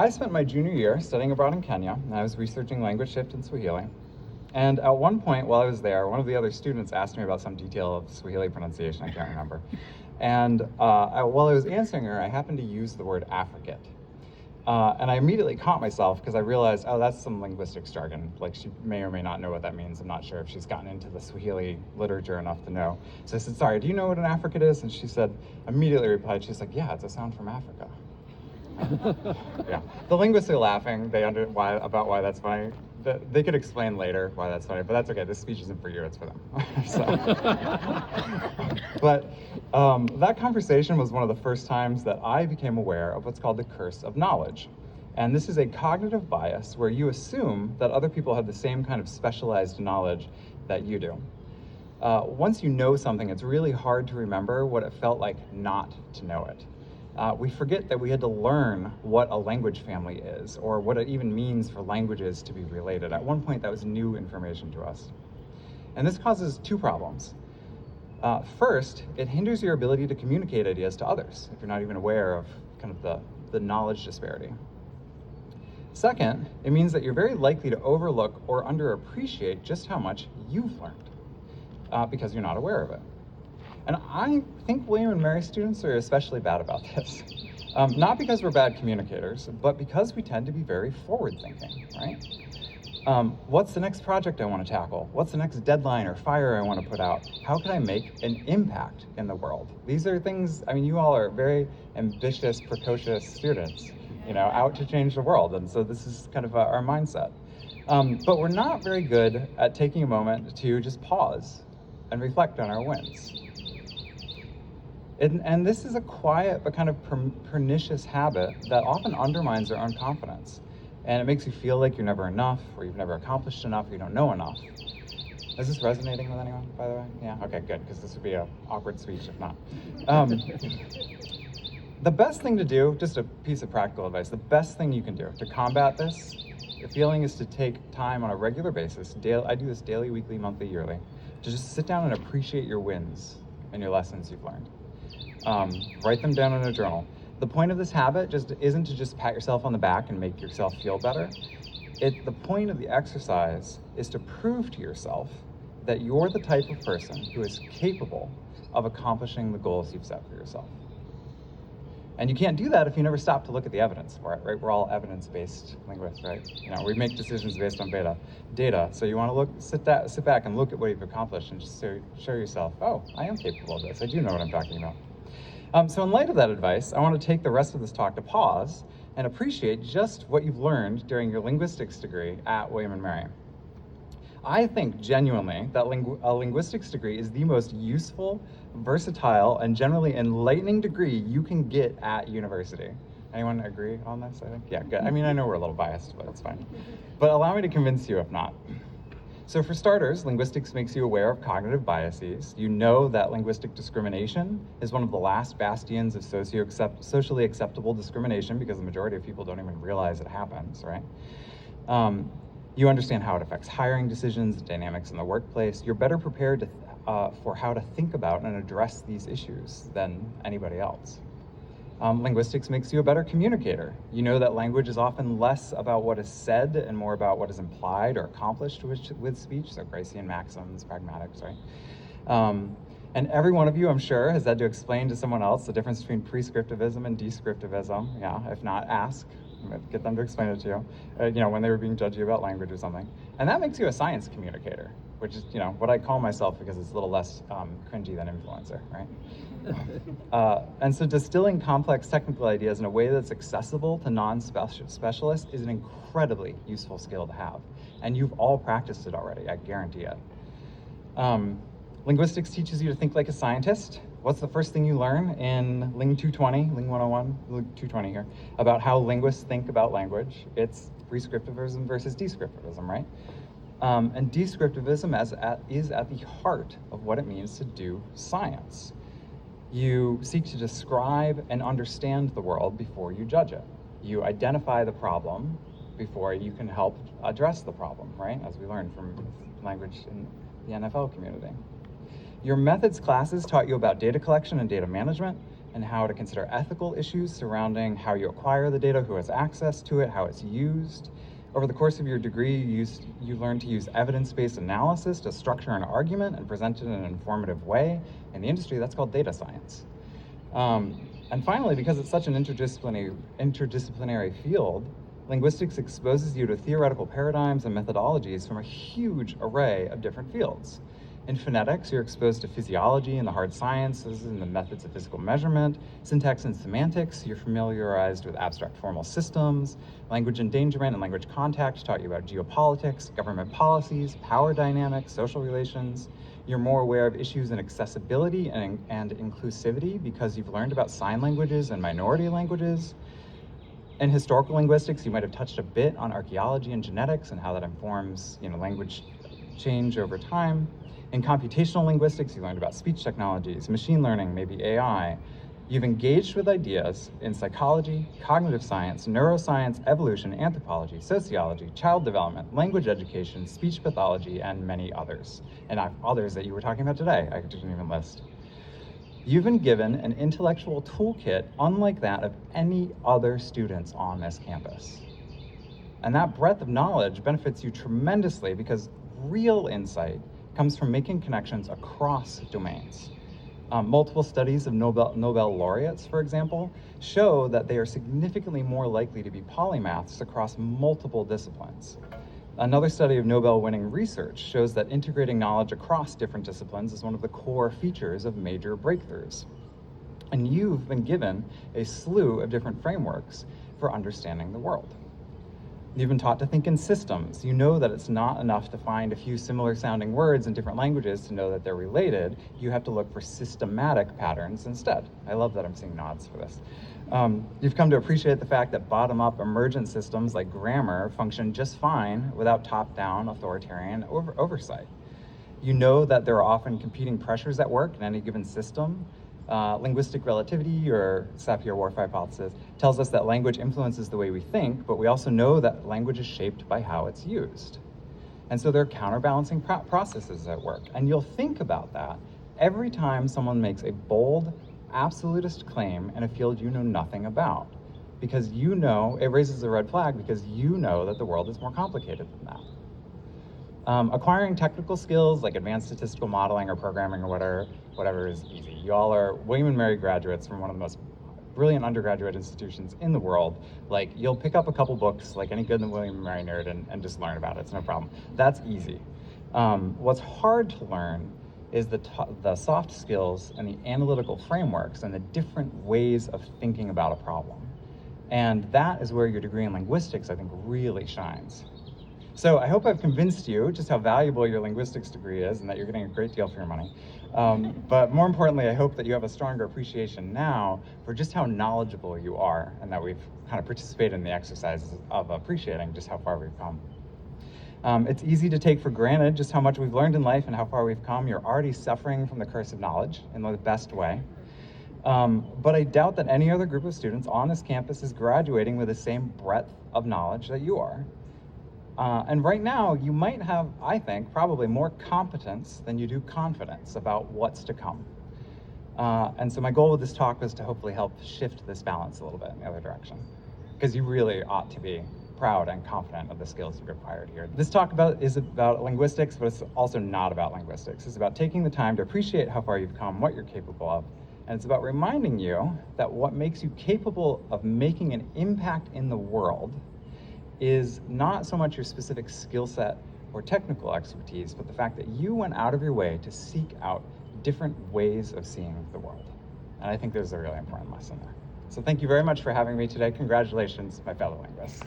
I spent my junior year studying abroad in Kenya, and I was researching language shift in Swahili. And at one point while I was there, one of the other students asked me about some detail of Swahili pronunciation, I can't remember. And while I was answering her, I happened to use the word Affricate. And I immediately caught myself because I realized, oh, that's some linguistics jargon. Like, she may or may not know what that means. I'm not sure if she's gotten into the Swahili literature enough to know. So I said, sorry, do you know what an affricate is? And she said, immediately replied, she's like, yeah, it's a sound from Africa. Yeah, the linguists are laughing. About why that's funny. They could explain later why that's funny, but that's okay. This speech isn't for you; it's for them. But that conversation was one of the first times that I became aware of what's called the curse of knowledge, and this is a cognitive bias where you assume that other people have the same kind of specialized knowledge that you do. Once you know something, it's really hard to remember what it felt like not to know it. We forget that we had to learn what a language family is, or what it even means for languages to be related. At one point, that was new information to us. And this causes two problems. First, it hinders your ability to communicate ideas to others, if you're not even aware of kind of the knowledge disparity. Second, it means that you're very likely to overlook or underappreciate just how much you've learned, because you're not aware of it. And I think William and Mary students are especially bad about this. Not because we're bad communicators, but because we tend to be very forward-thinking, right? What's the next project I want to tackle? What's the next deadline or fire I want to put out? How can I make an impact in the world? These are things, I mean, you all are very ambitious, precocious students, out to change the world. And so this is kind of our mindset. But we're not very good at taking a moment to just pause and reflect on our wins. And this is a quiet but kind of pernicious habit that often undermines our own confidence. And it makes you feel like you're never enough, or you've never accomplished enough, or you don't know enough. Is this resonating with anyone, by the way? Yeah, okay, good, because this would be an awkward speech if not. The best thing to do, just a piece of practical advice, the best thing you can do to combat this, the feeling is to take time on a regular basis, I do this daily, weekly, monthly, yearly, to just sit down and appreciate your wins and your lessons you've learned. Write them down in a journal. The point of this habit isn't to just pat yourself on the back and make yourself feel better. The point of the exercise is to prove to yourself that you're the type of person who is capable of accomplishing the goals you've set for yourself. And you can't do that if you never stop to look at the evidence for it, right? We're all evidence-based linguists, right? We make decisions based on data. So you want to sit back and look at what you've accomplished and just show yourself, oh, I am capable of this. I do know what I'm talking about. So in light of that advice, I want to take the rest of this talk to pause and appreciate just what you've learned during your linguistics degree at William and Mary. I think genuinely that a linguistics degree is the most useful, versatile, and generally enlightening degree you can get at university. Anyone agree on this, I think? Yeah, good. I mean, I know we're a little biased, but it's fine. But allow me to convince you if not. So for starters, linguistics makes you aware of cognitive biases. You know that linguistic discrimination is one of the last bastions of socially acceptable discrimination because the majority of people don't even realize it happens, right? You understand how it affects hiring decisions, the dynamics in the workplace. You're better prepared for how to think about and address these issues than anybody else. Linguistics makes you a better communicator. You know that language is often less about what is said and more about what is implied or accomplished with speech, so Gracian maxims, pragmatics, right? And every one of you, I'm sure, has had to explain to someone else the difference between prescriptivism and descriptivism. Yeah, if not, ask. Get them to explain it to you, when they were being judgy about language or something. And that makes you a science communicator, which is, what I call myself because it's a little less cringy than influencer, right? And so distilling complex technical ideas in a way that's accessible to non-specialists is an incredibly useful skill to have. And you've all practiced it already, I guarantee it. Linguistics teaches you to think like a scientist. What's the first thing you learn in Ling 220, Ling 101, Ling 220 here, about how linguists think about language? It's prescriptivism versus descriptivism, right? And descriptivism is at the heart of what it means to do science. You seek to describe and understand the world before you judge it. You identify the problem before you can help address the problem, right? As we learned from language in the NFL community. Your methods classes taught you about data collection and data management. and how to consider ethical issues surrounding how you acquire the data, who has access to it, how it's used. Over the course of your degree, you learn to use evidence-based analysis to structure an argument and present it in an informative way. In the industry, that's called data science. And finally, because it's such an interdisciplinary field, linguistics exposes you to theoretical paradigms and methodologies from a huge array of different fields. In phonetics, you're exposed to physiology and the hard sciences and the methods of physical measurement. Syntax and semantics, you're familiarized with abstract formal systems. Language endangerment and language contact taught you about geopolitics, government policies, power dynamics, social relations. You're more aware of issues in accessibility and inclusivity because you've learned about sign languages and minority languages. In historical linguistics, you might have touched a bit on archaeology and genetics and how that informs, language change over time. In computational linguistics, you learned about speech technologies, machine learning, maybe AI. You've engaged with ideas in psychology, cognitive science, neuroscience, evolution, anthropology, sociology, child development, language education, speech pathology, and many others. And others that you were talking about today, I didn't even list. You've been given an intellectual toolkit unlike that of any other students on this campus. And that breadth of knowledge benefits you tremendously because real insight comes from making connections across domains. Multiple studies of Nobel laureates, for example, show that they are significantly more likely to be polymaths across multiple disciplines. Another study of Nobel-winning research shows that integrating knowledge across different disciplines is one of the core features of major breakthroughs. And you've been given a slew of different frameworks for understanding the world. You've been taught to think in systems. You know that it's not enough to find a few similar sounding words in different languages to know that they're related. You have to look for systematic patterns instead. I love that I'm seeing nods for this. You've come to appreciate the fact that bottom-up emergent systems like grammar function just fine without top-down authoritarian oversight. You know that there are often competing pressures at work in any given system. Linguistic relativity, or Sapir-Whorf hypothesis, tells us that language influences the way we think, but we also know that language is shaped by how it's used. And so there are counterbalancing processes at work. And you'll think about that every time someone makes a bold, absolutist claim in a field you know nothing about. Because it raises a red flag because you know that the world is more complicated than that. Acquiring technical skills like advanced statistical modeling or programming or whatever is easy. You all are William and Mary graduates from one of the most brilliant undergraduate institutions in the world. Like, you'll pick up a couple books like any good William and Mary nerd and just learn about it. It's no problem. That's easy. What's hard to learn is the soft skills and the analytical frameworks and the different ways of thinking about a problem. And that is where your degree in linguistics, I think, really shines. So I hope I've convinced you just how valuable your linguistics degree is and that you're getting a great deal for your money. But more importantly, I hope that you have a stronger appreciation now for just how knowledgeable you are and that we've kind of participated in the exercise of appreciating just how far we've come. It's easy to take for granted just how much we've learned in life and how far we've come. You're already suffering from the curse of knowledge in the best way. But I doubt that any other group of students on this campus is graduating with the same breadth of knowledge that you are. And right now, you might have, I think, probably more competence than you do confidence about what's to come. And so my goal with this talk was to hopefully help shift this balance a little bit in the other direction, because you really ought to be proud and confident of the skills you've acquired here. This talk is about linguistics, but it's also not about linguistics. It's about taking the time to appreciate how far you've come, what you're capable of, and it's about reminding you that what makes you capable of making an impact in the world is not so much your specific skill set or technical expertise, but the fact that you went out of your way to seek out different ways of seeing the world. And I think there's a really important lesson there. So thank you very much for having me today. Congratulations, my fellow linguists.